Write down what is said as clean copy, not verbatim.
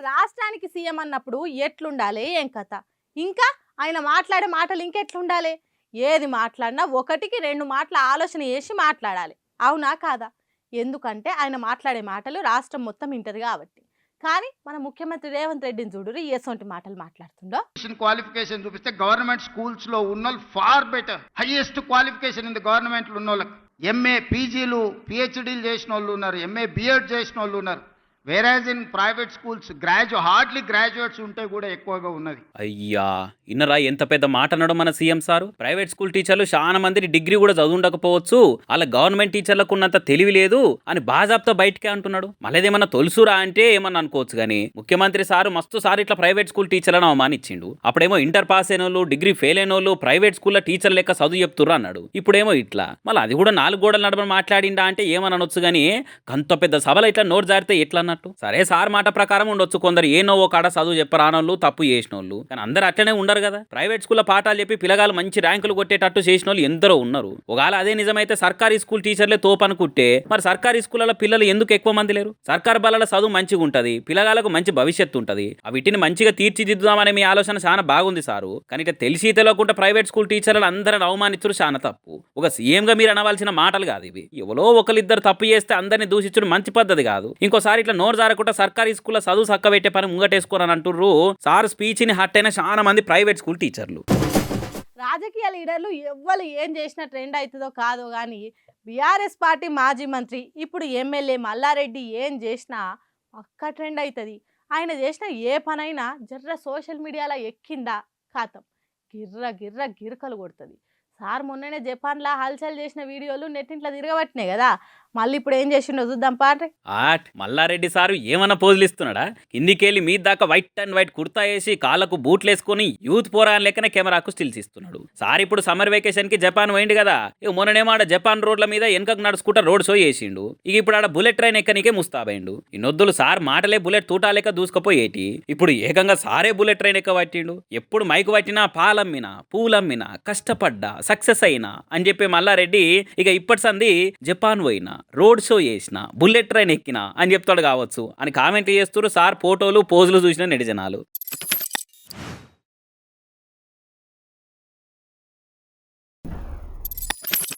రాష్ట్రానికి సీఎం అన్నప్పుడు ఎట్లుండాలి ఏం కథ? ఇంకా ఆయన మాట్లాడే మాటలు ఇంకెట్లుండాలి? ఏది మాట్లాడినా ఒకటికి రెండు మాటల ఆలోచన చేసి మాట్లాడాలి. అవునా కాదా? ఎందుకంటే ఆయన మాట్లాడే మాటలు రాష్ట్రం మొత్తం వింటది కాబట్టి. కానీ మన ముఖ్యమంత్రి రేవంత్ రెడ్డిని చూడుర్రి ఎసొంటి మాటలు మాట్లాడుతుండో. క్వాలిఫికేషన్ చూపిస్తే గవర్నమెంట్ స్కూల్స్ లో ఉన్నోళ్ళు far better, highest qualification in the government లో ఉన్నోళ్ళకి ఎంఏ పీజీలు పిహెచ్డీలు చేసిన వాళ్ళు ఉన్నారు, ఎంఏ బిఎడ్ చేసిన వాళ్ళు ఉన్నారు. వేరేజ్ in private schools hardly graduates ఉంటే కూడా ఎక్కువగా ఉన్నది. అయ్యా ఇన్నరా ఎంత పెద్ద మాట అన్నాడు మన సీఎం సారు. ప్రైవేట్ స్కూల్ టీచర్లు చాలా మంది డిగ్రీ కూడా చదువుండకపోవచ్చు, అలా గవర్నమెంట్ టీచర్లకు ఉన్నంత తెలివి లేదు అని బాజాబ్తో బయటకే అంటున్నాడు. మళ్ళీదేమన్నా తొలుసురా అంటే ఏమన్నా అనుకోవచ్చు కానీ ముఖ్యమంత్రి సారు మస్తు సార్ ఇట్లా ప్రైవేట్ స్కూల్ టీచర్లను అవమానిచ్చిండు. అప్పుడేమో ఇంటర్ పాస్ అయిన వాళ్ళు డిగ్రీ ఫెయిల్ అయిన వాళ్ళు ప్రైవేట్ స్కూల్లో టీచర్ లెక్క చదువు చెప్తుర్రు అన్నాడు. ఇప్పుడేమో ఇట్లా మళ్ళీ అది కూడా 4 గోడల నడమ మాట్లాడిండా అంటే ఏమని అనొచ్చు కానీ అంత పెద్ద సభలో ఇట్లా నోరు జారితే ఎట్లా అన్నట్టు. సరే సార్ మాట ప్రకారం ఉండొచ్చు, కొందరు ఏనో కాడ చదువు చెప్పరానోళ్ళు తప్పు చేసిన వాళ్ళు, కానీ అందరు అట్లనే ఉండరు కదా. ప్రైవేట్ స్కూల్లో పాఠాలు చెప్పి పిల్లగాలు మంచి ర్యాంకులు కొట్టేటట్టు చేసిన వాళ్ళు ఎందరో ఉన్నారు. ఒకవేళ అదే నిజమైతే సర్కారీ స్కూల్ టీచర్లే తోపనుకుంటే మరి సర్కారీ స్కూళ్ళలో పిల్లలు ఎందుకు ఎక్కువ మంది లేరు? సర్కారు బల్ల చదువు మంచిగా ఉంటుంది, పిల్లగాలకు మంచి భవిష్యత్తు ఉంటుంది, వీటిని మంచిగా తీర్చిదిద్దామనే మీ ఆలోచన చాలా బాగుంది సారు. కానీ ఇక తెలిసి తెలియకుండా ప్రైవేట్ స్కూల్ టీచర్లు అందరిని అవమానించరు చాలా తప్పు. ఒక సీఎంగా మీరు అనవలసిన మాటలు కాదు ఇవి. ఎవరో ఒకరిద్దరు తప్పు చేస్తే అందరినీ దూషించడం మంచి పద్ధతి కాదు. ఇంకోసారి ఇట్లా నోరు జారకుండా సర్కారీ స్కూల్లో చదువు చక్కబెట్టే పని ముంగటేసుకోరని అంటుర్రు సార్. స్పీచ్ని హట్ అయిన చాలా మంది ప్రైవేట్ స్కూల్ టీచర్లు. రాజకీయ లీడర్లు ఎవ్వరు ఏం చేసినా ట్రెండ్ అవుతుందో కాదో కానీ బీఆర్ఎస్ పార్టీ మాజీ మంత్రి ఇప్పుడు ఎమ్మెల్యే మల్లారెడ్డి ఏం చేసినా పక్కా ట్రెండ్ అవుతుంది. ఆయన చేసిన ఏ పనైనా జర్ర సోషల్ మీడియాలో ఎక్కిందా ఖాతం గిర్ర గిర్ర గిరకలు కొడుతుంది. సార్ మొన్ననే జపాన్లో హల్చల్ చేసిన వీడియోలు నెట్టింట్లో తిరగబట్టినాయి కదా, మళ్ళీ ఇప్పుడు ఏం చేసిండో చూద్దాం పార్టీ. మల్లారెడ్డి సారు ఏమన్నా పోజులు ఇస్తున్నాడా? కిందికెళ్ళి మీ దాకా వైట్ అండ్ వైట్ కుర్తా వేసి కాళ్ళకు బూట్లు వేసుకుని యూత్ పోరాన్ లెక్కనే కెమెరాకు స్టిల్స్ ఇస్తున్నాడు. సార్ ఇప్పుడు సమ్మర్ వెకేషన్ కి జపాన్ పోయిండు కదా, ఇక మొన్ననేమో ఆడ జపాన్ రోడ్ల మీద వెనకకు నడుచుకుంటా రోడ్ షో చేసిండు. ఇక ఇప్పుడు ఆడ బుల్లెట్ ట్రైన్ ఎక్కనికే ముస్తాబైండు. ఇన్నొద్దులు సార్ మాటలే బుల్లెట్ తూటా లెక్క దూసుకపోయేటి, ఇప్పుడు ఏకంగా సారే బుల్లెట్ ట్రైన్ ఎక్క పట్టిండు. ఎప్పుడు మైకు పట్టినా పాలమ్మినా పూలమ్మినా కష్టపడ్డా సక్సెస్ అయినా అని చెప్పి మల్లారెడ్డి ఇక ఇప్పటి సంది జపాన్ పోయినా రోడ్ షో చేసిన బుల్లెట్ ట్రైన్ ఎక్కినా అని చెప్తాడు కావచ్చు అని కామెంట్ చేస్తారు సార్. ఫోటోలు పోజులు చూసిన నెటిజనాలు.